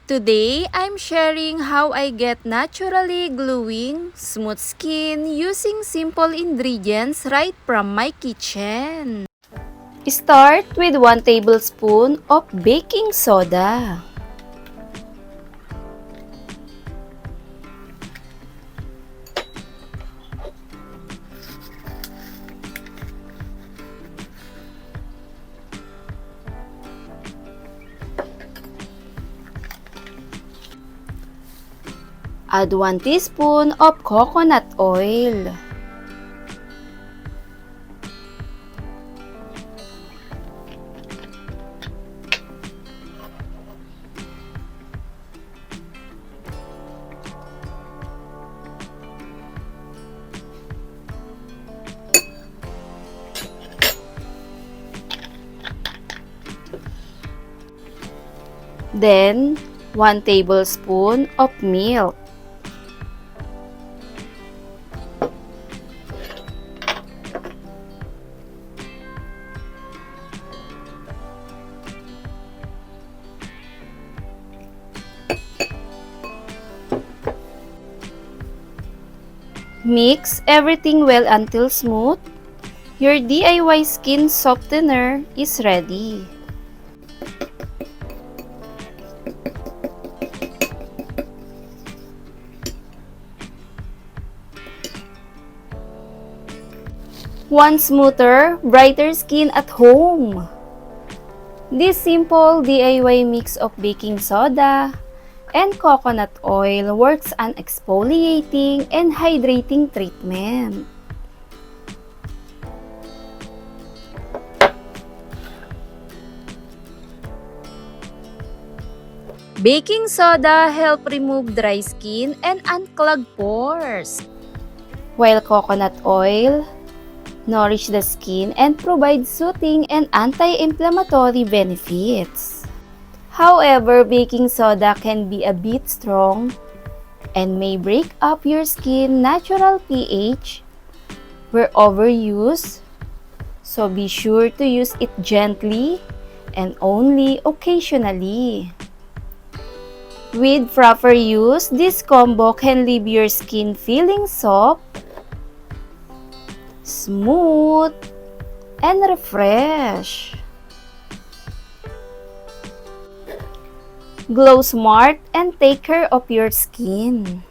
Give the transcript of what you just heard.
Today, I'm sharing how I get naturally glowing, smooth skin using simple ingredients right from my kitchen. Start with 1 tablespoon of baking soda. Add 1 teaspoon of coconut oil. Then, 1 tablespoon of milk. Mix everything well until smooth. Your DIY skin softener is ready. Want smoother, brighter skin at home? This simple DIY mix of baking soda and coconut oil works an exfoliating and hydrating treatment. Baking soda help remove dry skin and unclog pores, while coconut oil nourish the skin and provide soothing and anti-inflammatory benefits. However, baking soda can be a bit strong and may break up your skin natural pH where overused, so be sure to use it gently and only occasionally. With proper use, this combo can leave your skin feeling soft, smooth, and refreshed. Glow smart and take care of your skin.